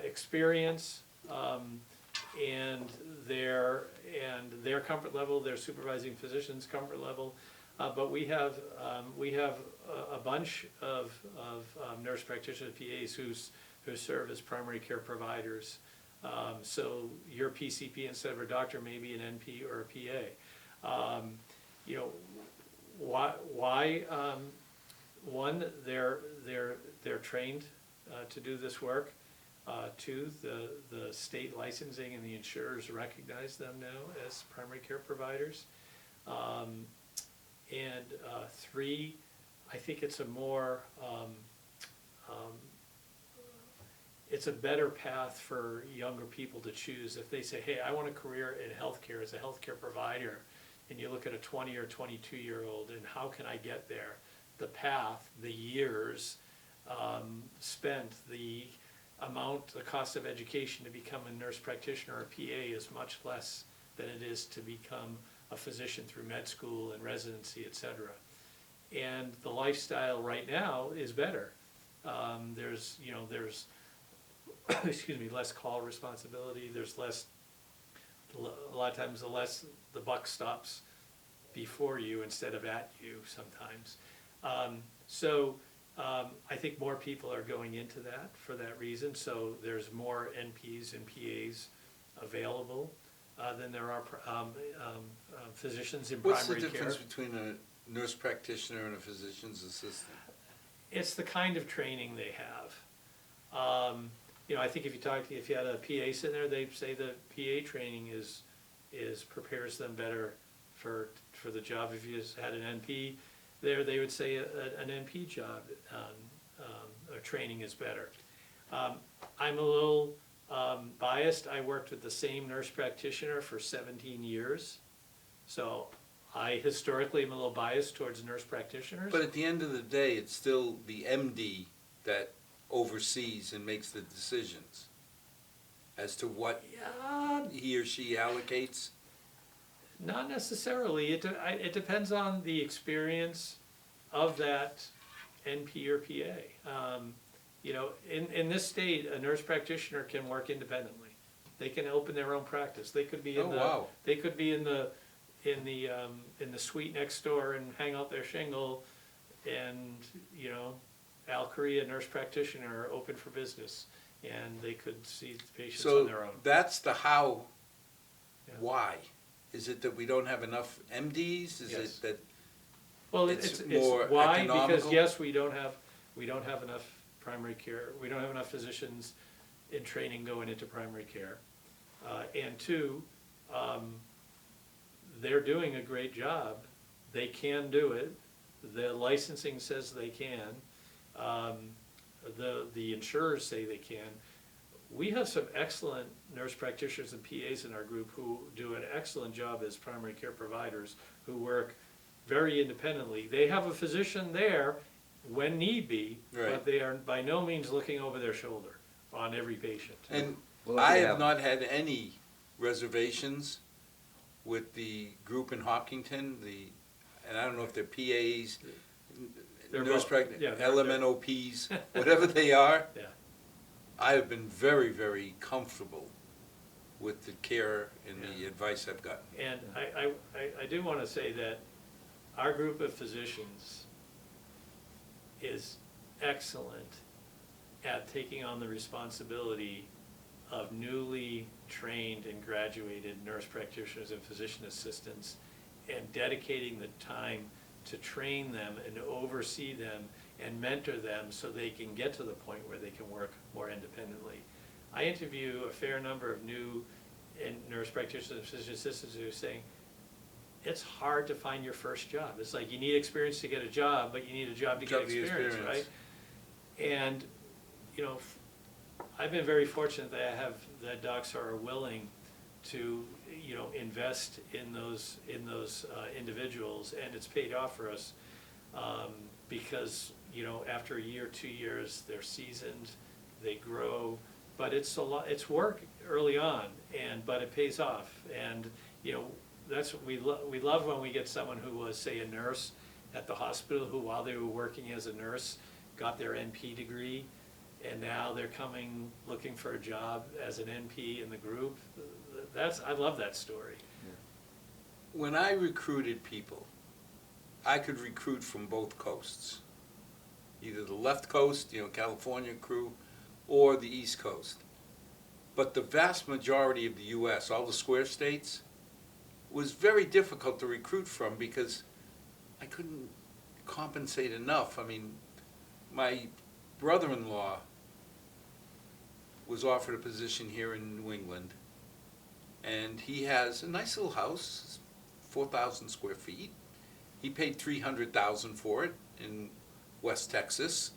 experience and their comfort level, their supervising physician's comfort level. But we have a bunch of nurse practitioner PAs who serve as primary care providers. So your PCP instead of a doctor may be an NP or a PA. Why? One, they're trained to do this work. 2, the state licensing and the insurers recognize them now as primary care providers. And 3, I think it's a more, it's a better path for younger people to choose. If they say, hey, I want a career in healthcare as a healthcare provider, and you look at a 20 or 22-year-old and how can I get there? The path, the years spent, the cost of education to become a nurse practitioner or a PA is much less than it is to become a physician through med school and residency, et cetera. And the lifestyle right now is better. There's excuse me, less call responsibility. There's a lot of times the buck stops before you instead of at you sometimes. I think more people are going into that for that reason. So there's more NPs and PAs available than there are physicians in primary care. What's the difference between a nurse practitioner and a physician's assistant? It's the kind of training they have. I think if you had a PA sitting there, they'd say the PA training prepares them better for the job. If you had an NP there, they would say an NP job or training is better. I'm a little biased. I worked with the same nurse practitioner for 17 years, so I historically am a little biased towards nurse practitioners. But at the end of the day, it's still the MD that oversees and makes the decisions as to what he or she allocates? Not necessarily. It depends on the experience of that NP or PA. In this state, a nurse practitioner can work independently. They can open their own practice. They could be in the suite next door and hang out their shingle, and Al Korea, nurse practitioner, open for business. and they could see the patients So on their own. that's the how. Yeah. Why? Is it that we don't have enough MDs? Is Yes. it that Well, it's it's more why, because economical? yes, we don't have enough primary care, we don't have enough physicians in training going into primary care. And two, they're doing a great job, they can do it, the licensing says they can, the insurers say they can. We have some excellent nurse practitioners and PAs in our group who do an excellent job as primary care providers, who work very independently. They have a physician there when need be, Right. but they are by no means looking over their shoulder on every patient. And Well, I they have have- not had any reservations with the group in Hopkinton, and I don't know if they're PAs, They're nurse both. practitioners, Yeah, they're- LMNOPs, whatever they are. Yeah. I have been very, very comfortable with the care and the Yeah. advice I've gotten. And I do want to say that our group of physicians is excellent at taking on the responsibility of newly trained and graduated nurse practitioners and physician assistants, and dedicating the time to train them and oversee them and mentor them so they can get to the point where they can work more independently. I interview a fair number of new nurse practitioners and physician assistants who are saying, it's hard to find your first job. It's like you need experience to get a job, but you need a job to get Job to get experience, right? experience. And, you know, I've been very fortunate that docs are willing to, you know, invest in those individuals, and it's paid off for us, because, you know, after a year, 2 years, they're seasoned, they grow, but it's it's work early on, but it pays off. And, you know, that's what we love when we get someone who was, say, a nurse at the hospital, who while they were working as a nurse got their NP degree, and now they're coming looking for a job as an NP in the group. I love that story. When I recruited people, I could recruit from both coasts. Either the left coast, you know, California crew, or the East Coast. But the vast majority of the US, all the square states, was very difficult to recruit from because I couldn't compensate enough. I mean, my brother-in-law was offered a position here in New England, and he has a nice little house, 4,000 square feet. He paid $300,000 for it in West Texas.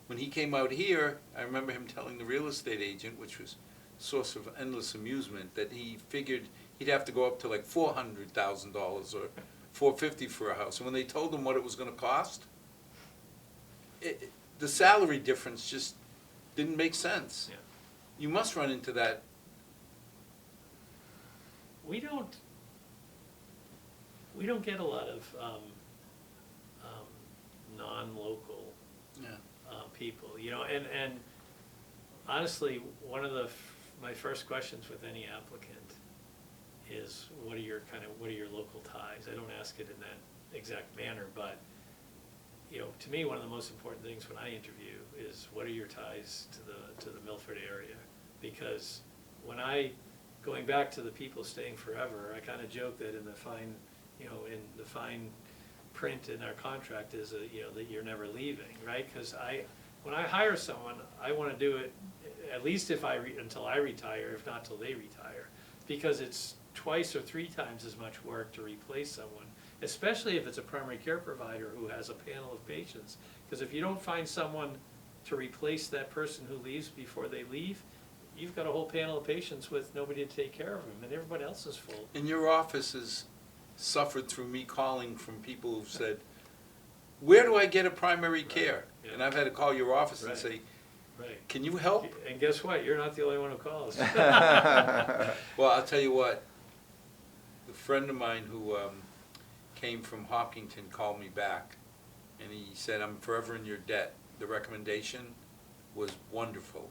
When he came out here, I remember him telling the real estate agent, which was a source of endless amusement, that he figured he'd have to go up to like $400,000 or $450,000 for a house. And when they told him what it was going to cost, the salary difference just didn't make sense. Yeah. You must run into that. We don't get a lot of non-local Yeah. people, you know, and honestly, one of my first questions with any applicant is, what are your local ties? I don't ask it in that exact manner, but, you know, to me, one of the most important things when I interview is, what are your ties to the Milford area? Because going back to the people staying forever, I kind of joke that in the fine print in our contract is, you know, that you're never leaving, right? Because when I hire someone, I want to do it at least until I retire, if not till they retire, because it's twice or three times as much work to replace someone, especially if it's a primary care provider who has a panel of patients. Because if you don't find someone to replace that person who leaves before they leave, you've got a whole panel of patients with nobody to take care of them, and everybody else is full. And your office has suffered through me calling from people who've said, where do I get a primary care? Yeah. And I've had to call your office and Right. say, Right. can you help? And guess what? You're not the only one who calls. Well, I'll tell you what, a friend of mine who came from Hopkinton called me back, and he said, I'm forever in your debt. The recommendation was wonderful.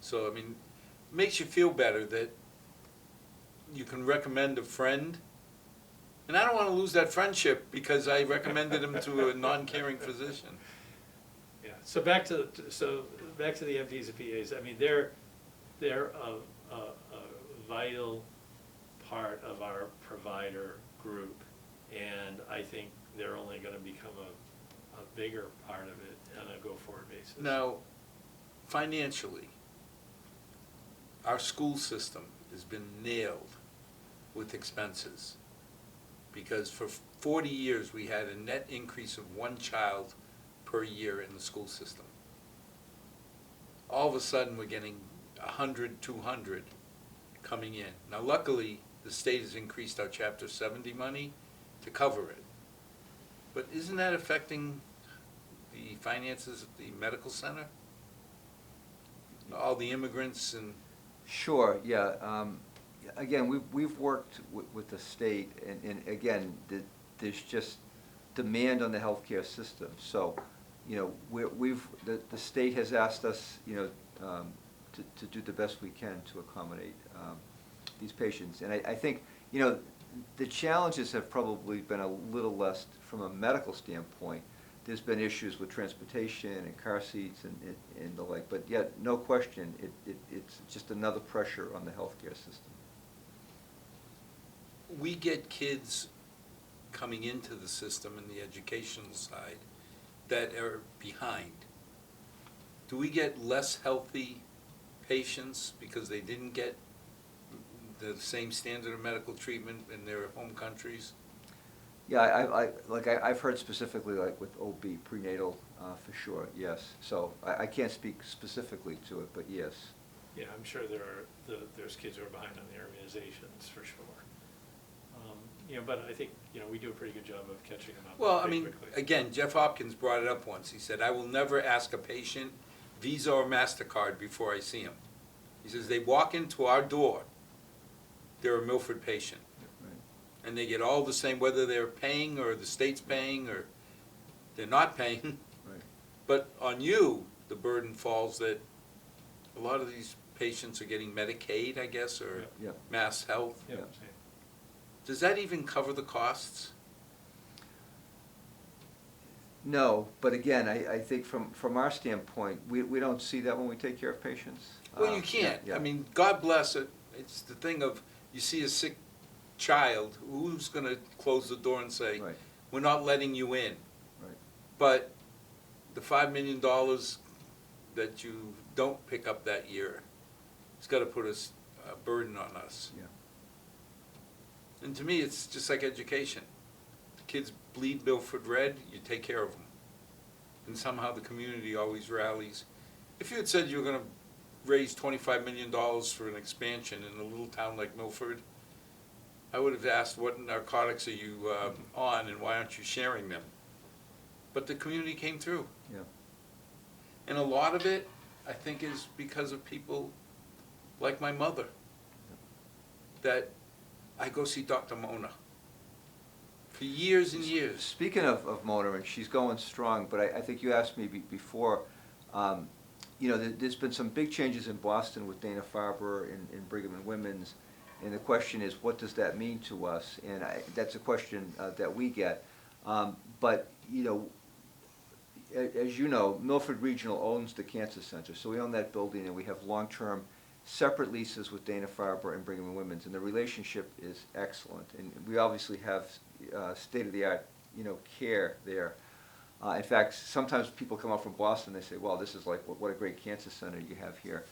So, I mean, it makes you feel better that you can recommend a friend. And I don't want to lose that friendship because I recommended him to a non-caring physician. Yeah, so back to back to the MDs and PAs, I mean, they're a vital part of our provider group, and I think they're only gonna become a bigger part of it on a go-forward basis. Now, financially, our school system has been nailed with expenses. Because for 40 years, we had a net increase of 1 child per year in the school system. All of a sudden, we're getting 100, 200 coming in. Now, luckily, the state has increased our Chapter 70 money to cover it. But isn't that affecting the finances of the medical center? All the immigrants and, Sure, yeah. Again, we've worked with the state, and again, there's just demand on the healthcare system. So, you know, the state has asked us, you know, to do the best we can to accommodate these patients. And I think, you know, the challenges have probably been a little less from a medical standpoint. There's been issues with transportation and car seats and the like, but yet, no question, it's just another pressure on the healthcare system. we get kids coming into the system in the educational side that are behind. Do we get less healthy patients because they didn't get the same standard of medical treatment in their home countries? Yeah, I've heard specifically like with OB, prenatal, for sure, yes. So I can't speak specifically to it, but yes. Yeah, I'm sure there's kids who are behind on the immunizations, for sure. But I think, we do a pretty good job of catching them up. Well, I pretty mean, quickly. again, Jeff Hopkins brought it up once. He said, I will never ask a patient Visa or MasterCard before I see him. He says, they walk into our door, they're a Milford patient. Right. And they get all the same, whether they're paying or the state's paying or they're not paying. Right. But on you, the burden falls that a lot of these patients are getting Medicaid, I guess, or Yeah. Mass Health. Yeah, Yeah. same. Does that even cover the costs? No, but again, I think from our standpoint, we don't see that when we take care of patients. Well, you can't. Yeah. I mean, God bless it. It's the thing of, you see a sick child, who's gonna close the door and say, Right. we're not letting you in? Right. But the $5 million that you don't pick up that year, it's gotta put a burden on us. Yeah. And to me, it's just like education. The kids bleed Milford red, you take care of them. And somehow the community always rallies. If you had said you were gonna raise $25 million for an expansion in a little town like Milford, I would have asked, what narcotics are you on and why aren't you sharing them? But the community came through. Yeah. And a lot of it, I think, is because of people like my mother, that I go see Dr. Mona for years and years. Speaking of Mona, and she's going strong, but I think you asked me before, there's been some big changes in Boston with Dana-Farber and Brigham and Women's, and the question is, what does that mean to us? And that's a question that we get. But, as you know, Milford Regional owns the Cancer Center, so we own that building, and we have long-term separate leases with Dana-Farber and Brigham and Women's, and the relationship is excellent. And we obviously have state-of-the-art, care there. In fact, sometimes people come up from Boston, they say, well, this is like, what a great cancer center you have here.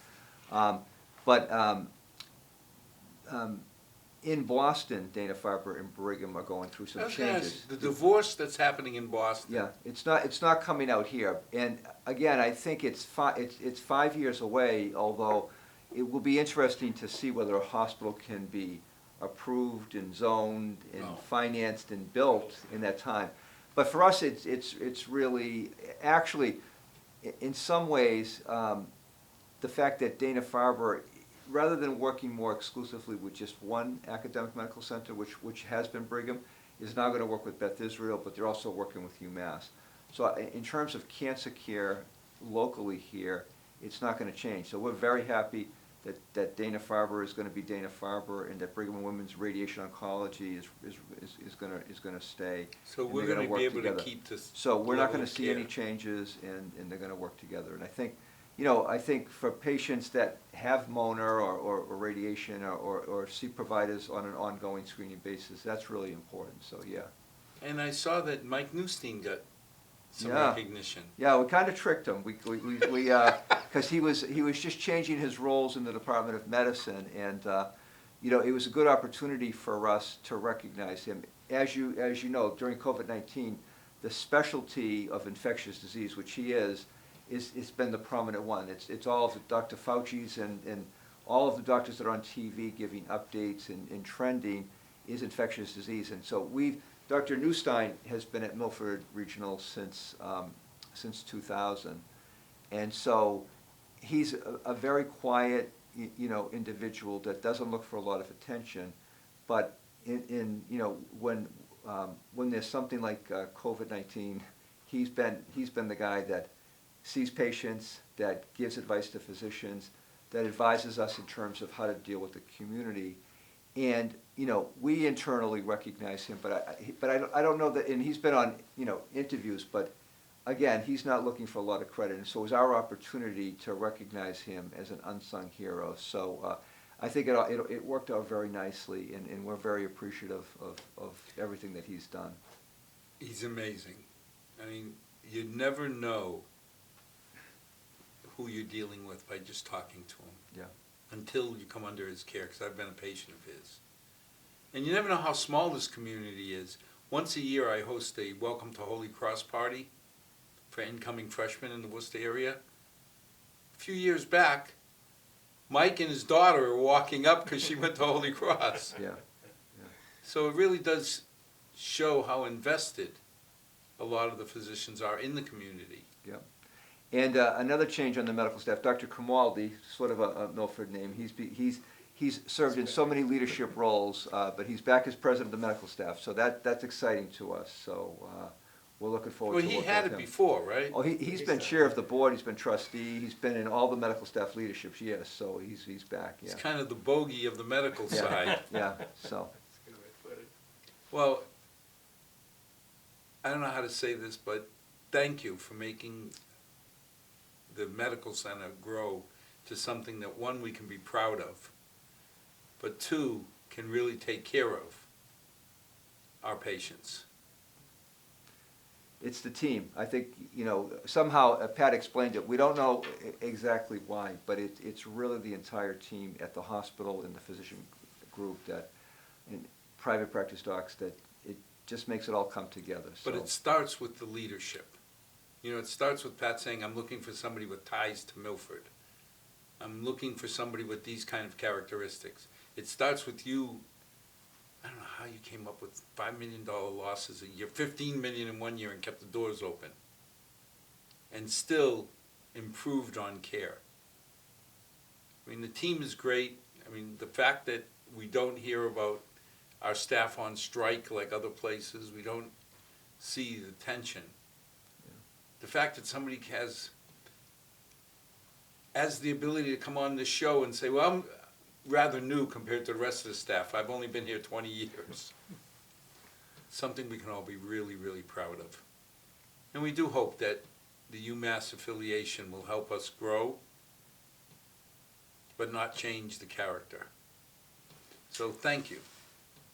In Boston, Dana-Farber and Brigham are going through some changes. The divorce that's happening in Boston. Yeah, it's not coming out here. And again, I think it's 5 years away, although it will be interesting to see whether a hospital can be approved and zoned and financed and built in that time. But for us, it's really, actually, in some ways, the fact that Dana-Farber, rather than working more exclusively with just one academic medical center, which has been Brigham, is now going to work with Beth Israel, but they're also working with UMass. So in terms of cancer care locally here, it's not going to change. So we're very happy that Dana-Farber is going to be Dana-Farber, and that Brigham and Women's radiation oncology is going to stay. So and we're they're going to work be able together. to keep this. So we're not level going of to see care. any changes, and they're going to work together. And I think, I think for patients that have Mona or radiation or see providers on an ongoing screening basis, that's really important, so yeah. And I saw that Mike Newstein got some Yeah. recognition. Yeah, we kind of tricked him. Because he was just changing his roles in the Department of Medicine, and it was a good opportunity for us to recognize him. As you know, during COVID-19, the specialty of infectious disease, which he is, it's been the prominent one. It's all of the Dr. Fauci's and all of the doctors that are on TV giving updates and trending is infectious disease, and so Dr. Newstein has been at Milford Regional since 2000, and so he's a very quiet, individual that doesn't look for a lot of attention, but when there's something like COVID-19, he's been the guy that sees patients, that gives advice to physicians, that advises us in terms of how to deal with the community. And we internally recognize him, but I don't know that. And he's been on interviews, but again, he's not looking for a lot of credit. And so it was our opportunity to recognize him as an unsung hero. So I think it worked out very nicely, and we're very appreciative of everything that he's done. He's amazing. I mean, you never know who you're dealing with by just talking to him. Yeah. Until you come under his care, because I've been a patient of his. And you never know how small this community is. Once a year I host a Welcome to Holy Cross party for incoming freshmen in the Worcester area. A few years back, Mike and his daughter were walking up because she went to Holy Cross. Yeah. So it really does show how invested a lot of the physicians are in the community. Yeah. And another change on the medical staff, Dr. Kamaldi, sort of a Milford name. He's served in so many leadership roles, but he's back as president of the medical staff. So that's exciting to us. So we're looking forward Well, to he working had with it him. before, right? Oh, he's been chair of the board. He's been trustee. He's been in all the medical staff leaderships. Yes, so he's back. Yeah. He's kind of the bogey of the medical Yeah. side. Yeah. So. That's a good way to put it. Well, I don't know how to say this, but thank you for making the medical center grow to something that, one, we can be proud of, but two, can really take care of our patients. It's the team. I think, somehow Pat explained it. We don't know exactly why, but it's really the entire team at the hospital and the physician group and private practice docs that it just makes it all come together. But it starts with the leadership. It starts with Pat saying, I'm looking for somebody with ties to Milford. I'm looking for somebody with these kind of characteristics. It starts with you. I don't know how you came up with $5 million losses a year, $15 million in 1 year, and kept the doors open, and still improved on care. I mean, the team is great. I mean, the fact that we don't hear about our staff on strike like other places, we don't see the tension. The fact that somebody has the ability to come on this show and say, well, I'm rather new compared to the rest of the staff. I've only been here 20 years. Something we can all be really, really proud of. And we do hope that the UMass affiliation will help us grow, but not change the character. So thank you.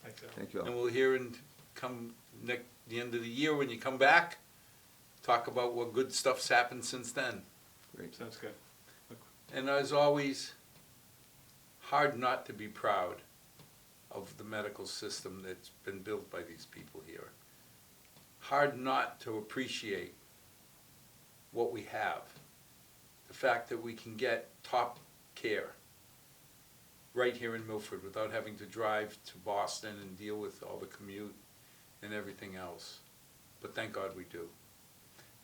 Thanks, Al. Thank you all. And we'll hear the end of the year when you come back, talk about what good stuff's happened since then. Great. Sounds good. And as always, hard not to be proud of the medical system that's been built by these people here. Hard not to appreciate what we have. The fact that we can get top care right here in Milford without having to drive to Boston and deal with all the commute and everything else. But thank God we do.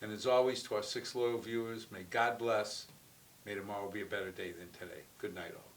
And as always, to our 6 loyal viewers, may God bless. May tomorrow be a better day than today. Good night, all.